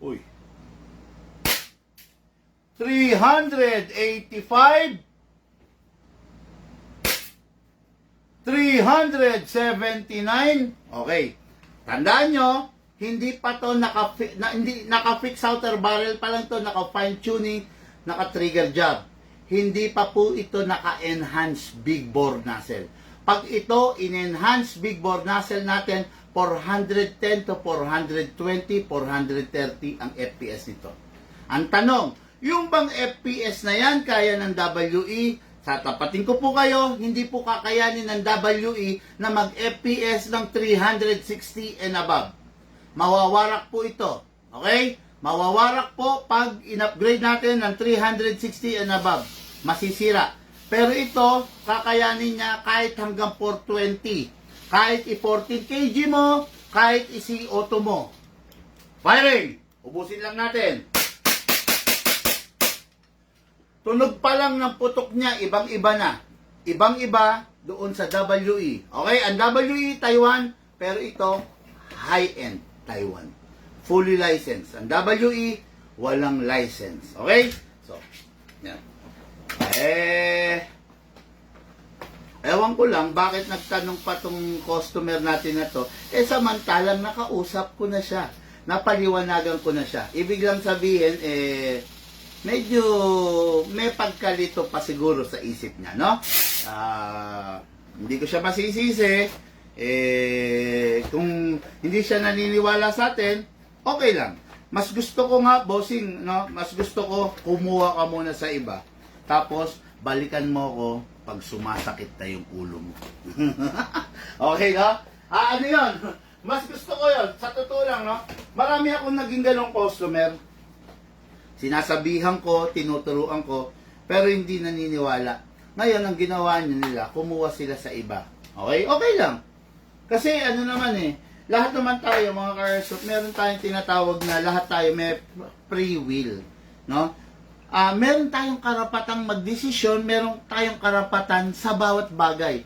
Uy. 385. 379. Okay. Tandaan nyo, hindi pa to naka-fix outer barrel pa lang to, naka-fine tuning, naka-trigger job. Hindi pa po ito naka-enhance big bore nozzle. Pag ito, in-enhance big bore nozzle natin, 410 to 420, 430 ang FPS nito. Ang tanong, yung bang FPS na yan, kaya ng WE? Tatapatin ko po kayo, hindi po kakayanin ng WE na mag-FPS ng 360 and above. Mawawarak po ito. Okay? Mawawarak po pag in-upgrade natin ng 360 and above. Masisira. Pero ito, kakayanin niya kahit hanggang 420. Kahit i-14 kg mo, kahit isi-auto mo. Firing! Ubusin lang natin. tunog pa lang ng putok niya, ibang-iba na. Ibang-iba doon sa WE. Okay, ang WE Taiwan, pero ito, high-end Taiwan. Fully licensed. Ang WE, walang license. Okay? So, yan. Ewan ko lang, bakit nagtanong pa tong customer natin na to, samantalang nakausap ko na siya. Napaliwanagan ko na siya. Ibig lang sabihin, medyo may pagkalito pa siguro sa isip niya, no? Hindi ko siya masisisi. Kung hindi siya naniniwala sa atin, okay lang. Mas gusto ko nga, bossing, no? Mas gusto ko kumuha ka muna sa iba. Tapos, balikan mo ko pag sumasakit na yung ulo mo. Okay, no? Ano yun? Mas gusto ko yun. Sa totoo lang, no? Marami akong naging ganong customer. Sinasabihan ko, tinuturuan ko, pero hindi naniniwala. Ngayon, ang ginawa nila, kumuha sila sa iba. Okay? Okay lang. Kasi ano naman lahat naman tayo, mga ka-airsoft, meron tayong tinatawag na lahat tayo may free will. No? Meron tayong karapatang magdesisyon, meron tayong karapatan sa bawat bagay.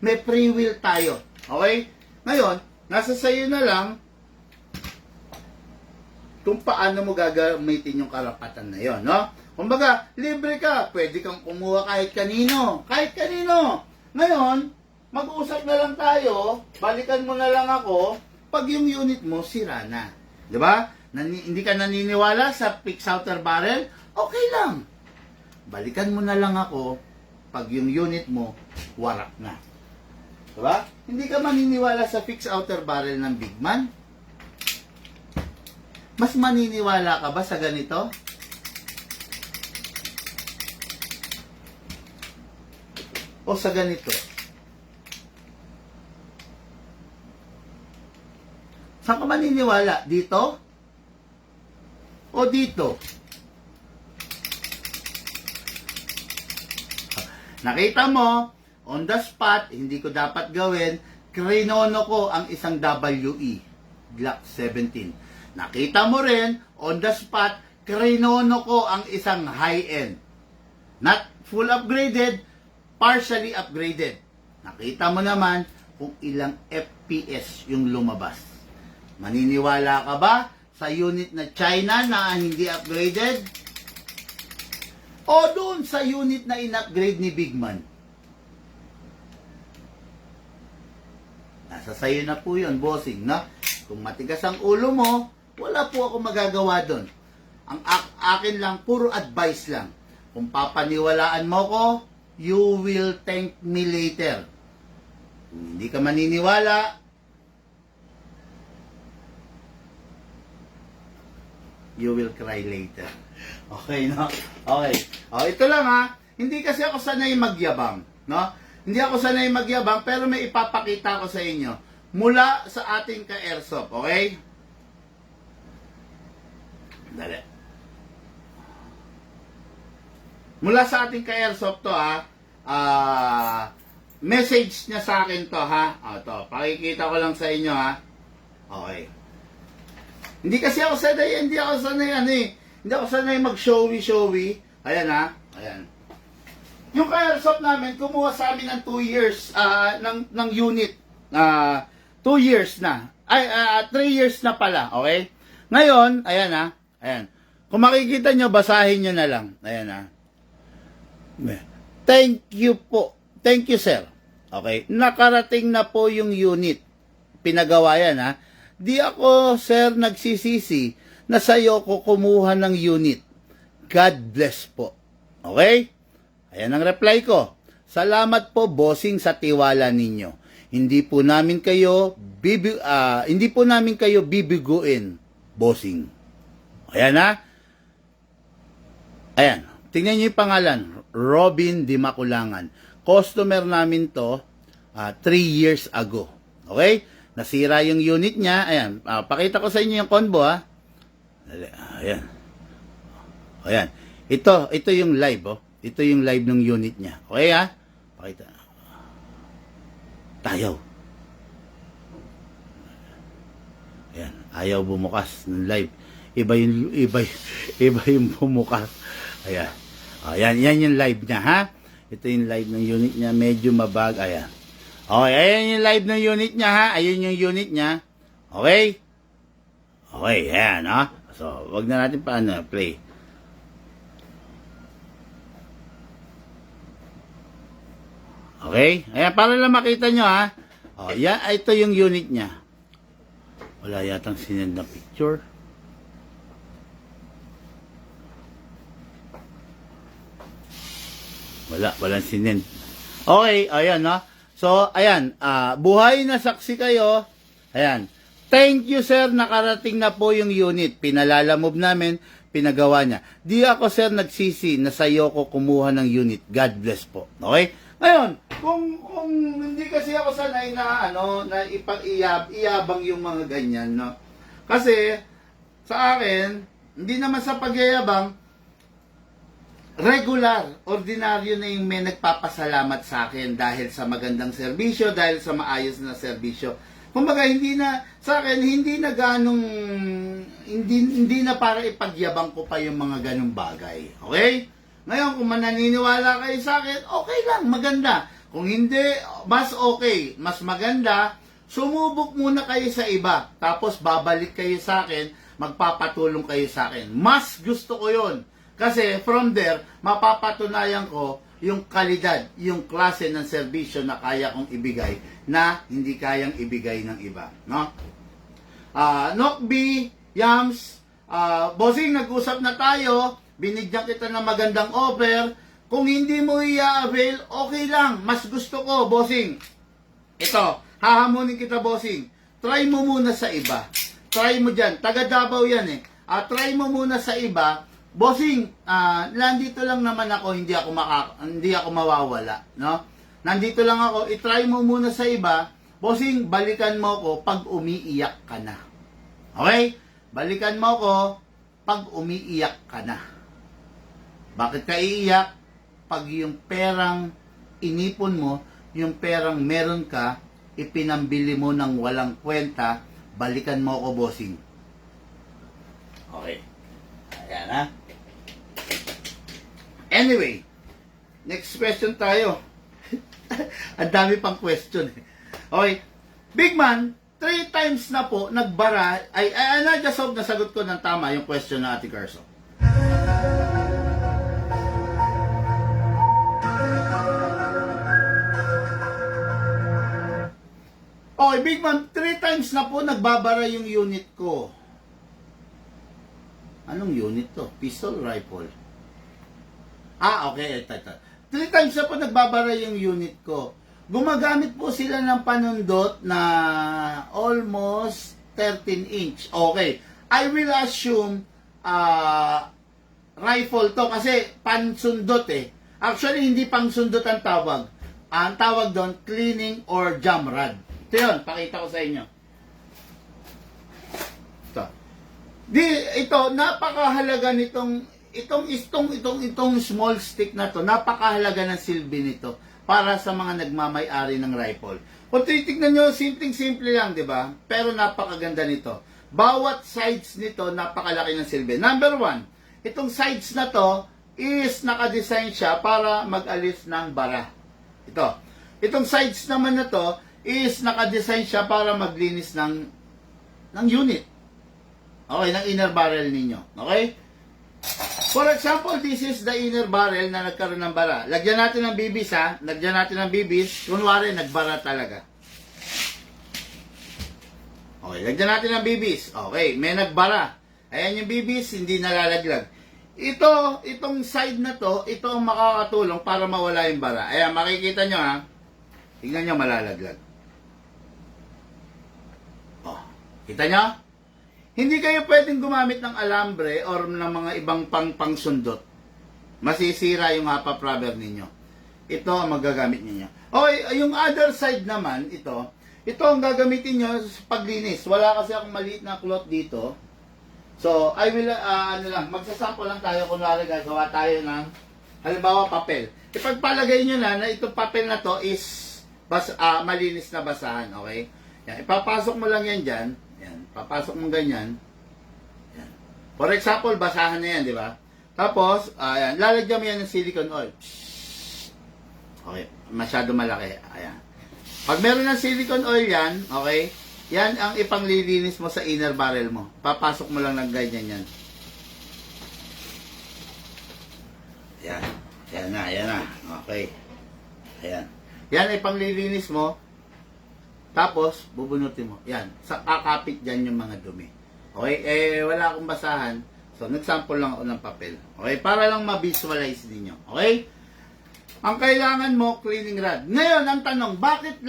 May free will tayo. Okay? Ngayon, nasa sayo na lang kung paano mo gagamitin yung karapatan na yon, no? Kumbaga, libre ka, pwede kang kumuha kahit kanino. Kahit kanino. Ngayon, mag-usap na lang tayo, balikan mo na lang ako, pag yung unit mo, sira na. Di ba? Hindi ka naniniwala sa fixed outer barrel? Okay lang. Balikan mo na lang ako, pag yung unit mo, warak na. Di ba? Hindi ka maniniwala sa fixed outer barrel ng Bigman? Mas maniniwala ka ba sa ganito? O sa ganito? Saan ka maniniwala? Dito? O dito? Nakita mo, on the spot, hindi ko dapat gawin, krinono ko ang isang WE, Glock 17. Nakita mo rin, on the spot, krinono ko ang isang high-end. Not full upgraded, partially upgraded. Nakita mo naman kung ilang FPS yung lumabas. Maniniwala ka ba sa unit na China na hindi upgraded? O doon sa unit na in-upgrade ni Bigman? Nasa sayo na po yun, bossing, no? Kung matigas ang ulo mo, wala po ako magagawa doon. Ang akin lang, puro advice lang. Kung papaniwalaan mo ko, you will thank me later. Kung hindi ka maniniwala, you will cry later. Okay, no? Okay. Ito lang ha. Hindi kasi ako sanay magyabang, no? Hindi ako sanay magyabang, pero may ipapakita ko sa inyo. Mula sa ating ka-airsoft, okay? Dali. Mula sa ating ka-airsoft to message niya sa akin to ha. Ito, pakikita ko lang sa inyo ha. Okay. Hindi kasi ako sanay, hindi ako sanay mag-showy. Ayan ha. Ayan. Yung ka-airsoft namin, kumuha sa amin ng 2 years ng unit. 2 years na. 3 years na pala, okay? Ngayon, ayan ha. Ayan. Kung makikita nyo, basahin nyo na lang. Ayan ha. Thank you po. Thank you, sir. Okay. Nakarating na po yung unit. Pinagawa yan ha. Di ako, sir, nagsisisi na sa'yo ko kumuha ng unit. God bless po. Okay? Ayan ang reply ko. Salamat po, bossing, sa tiwala ninyo. Hindi po namin kayo bibiguin, bossing. Ayan ha. Ayan. Tingnan nyo yung pangalan. Robin Di Makulangan. Customer namin to 3 years ago. Okay? Nasira yung unit niya. Ayan. Pakita ko sa inyo yung combo ha. Ayan. Ayan. Ito yung live oh. Ito yung live ng unit niya. Okay ha? Pakita. Tayaw. Ayan. Ayaw bumukas ng live. Iba yung bumukas. Ayan. Ayan, yan yung live niya, ha? Ito yung live ng unit niya. Medyo mabag. Ayan. Okay, ayan yung live ng unit niya, ha? Ayun yung unit niya. Okay? Okay, ayan, ha? So, wag na natin paano, play. Okay? Ayan, para lang makita nyo, ha? O, yan, ito yung unit niya. Wala yatang sinend na picture. Walang sinend. Okay, ayan, no? So, ayan, buhay na saksi kayo. Ayan. Thank you, sir. Nakarating na po yung unit. Pinalalamove namin, pinagawa niya. Di ako, sir, nagsisi na sa'yo ko kumuha ng unit. God bless po. Okay? Ngayon, kung hindi kasi ako sanay na, na iyabang yung mga ganyan, no? Kasi, sa akin, hindi naman sa pagyayabang, regular, ordinaryo na yung may nagpapasalamat sa akin dahil sa magandang serbisyo, dahil sa maayos na serbisyo. Kumbaga, hindi na, sa akin, hindi na ganong, hindi na para ipagyabang ko pa yung mga ganong bagay. Okay? Ngayon, kung mananiniwala kayo sa akin, okay lang, maganda. Kung hindi, mas okay, mas maganda, sumubok muna kayo sa iba. Tapos, babalik kayo sa akin, magpapatulong kayo sa akin. Mas gusto ko yon. Kasi from there, mapapatunayan ko yung kalidad, yung klase ng serbisyo na kaya kong ibigay na hindi kayang ibigay ng iba. No? Nok B, Yams, bossing, nag-usap na tayo, binigyan kita ng magandang offer. Kung hindi mo i-avail, okay lang. Mas gusto ko, bossing. Ito, hahamunin kita, bossing. Try mo muna sa iba. Try mo dyan. Taga Davao yan eh. Try mo muna sa iba. Bossing, nandito lang naman ako, hindi ako mawawala, no? Nandito lang ako, i-try mo muna sa iba. Bossing, balikan mo ko pag umiiyak ka na. Okay? Balikan mo ko pag umiiyak ka na. Bakit ka iiyak? Pag yung perang inipon mo, yung perang meron ka, ipinambili mo ng walang kwenta, balikan mo ko, bossing. Okay. Ayan, ha? Anyway, next question tayo. Ang dami pang question. Okay. Big man, 3 times na po nagbara. I just hope nasagot ko ng tama yung question na Ate Carso. Okay, Big man, 3 times na po nagbabara yung unit ko. Anong unit to? Pistol, rifle? Okay. 3 times na po nagbabara yung unit ko. Gumagamit po sila ng panundot na almost 13 inch. Okay. I will assume rifle to kasi pansundot eh. Actually, hindi pangsundot ang tawag. Ang tawag doon, cleaning or jam rod. Ito yun, pakita ko sa inyo. Ito, napakahalaga nitong itong small stick na to, napakahalaga ng silbi nito para sa mga nagmamay-ari ng rifle. Kung titignan nyo, simpleng-simple lang, di ba? Pero napakaganda nito. Bawat sides nito, napakalaki ng silbi. Number 1, itong sides na to is nakadesign siya para mag-alis ng bara. Itong sides naman na to is nakadesign siya para maglinis ng unit. Okay, ng inner barrel ninyo. Okay? For example, this is the inner barrel na nagkaroon ng bara. Lagyan natin ng bibis, ha? Lagyan natin ng bibis. Kunwari, nagbara talaga. Okay, lagyan natin ng bibis. Okay, may nagbara. Ayan yung bibis, hindi nalalaglag. Itong side na to, ito ang makakatulong para mawala yung bara. Ayan, makikita nyo, ha? Tingnan nyo, malalaglag. Kita nyo? Hindi kayo pwedeng gumamit ng alambre or ng mga ibang pangsundot. Masisira yung half rubber ninyo. Ito ang magagamit niyo. Okay, yung other side naman, ito ang gagamitin nyo sa paglinis. Wala kasi akong maliit na cloth dito. So, I will, magsasample lang tayo. Kunwari, gagawa tayo ng, halimbawa, papel. Ipagpalagay nyo na itong papel na to is malinis na basahan, okay? Yan, ipapasok mo lang yan dyan. Yan, papasok mo ganyan. Yan. For example, basahan na yan, di ba? Tapos, ayan, lalagyan mo yan ng silicone oil. Okay, masyado malaki. Ayan. Pag meron ng silicone oil yan, okay, yan ang ipanglilinis mo sa inner barrel mo. Papasok mo lang ng ganyan yan. Ayan. Ayan na. Okay. Ayan. Yan ay panglilinis mo. Tapos, bubunutin mo. Yan. Kakapit dyan yung mga dumi. Okay? Wala akong basahan. So, nag-sample lang ako ng papel. Okay? Para lang ma-visualize ninyo. Okay? Ang kailangan mo, cleaning rod. Ngayon, ang tanong, bakit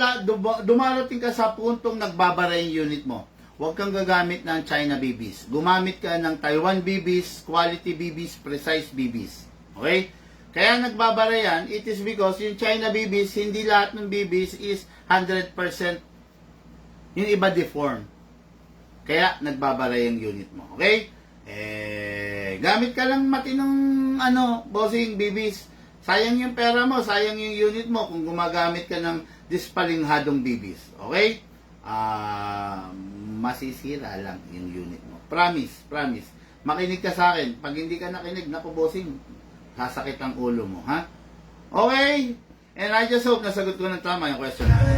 dumarating ka sa puntong nagbabara yung unit mo? Huwag kang gagamit ng China BBs. Gumamit ka ng Taiwan BBs, quality BBs, precise BBs. Okay? Kaya nagbabara yan, it is because yung China BBs, hindi lahat ng BBs is 100% yung iba deform. Kaya nagbabara yung unit mo. Okay? Gamit ka lang matinong bossing BBs. Sayang yung pera mo, sayang yung unit mo kung gumagamit ka ng dispalinghadong BBs. Okay? Masisira lang yung unit mo. Promise. Makinig ka sa akin. Pag hindi ka nakinig, naku bossing, sasakit ang ulo mo, ha? Okay? And I just hope nasagot ko ng tama yung question natin.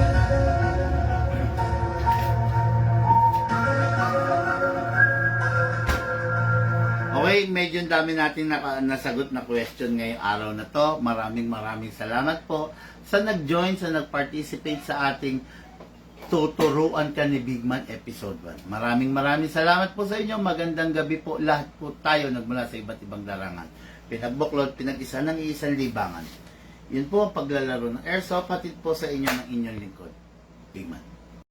Okay, medyo dami natin nasagot na question ngayong araw na to. Maraming salamat po sa nag-join, sa nag-participate sa ating Tuturuan Ka ni Bigman episode 1. Maraming salamat po sa inyo. Magandang gabi po. Lahat po tayo nagmula sa iba't ibang larangan. Pinagbuklod, pinag-isa ng isang libangan. Yun po ang paglalaro ng airsoft. Hatid po sa inyo ng inyong lingkod, Bigman.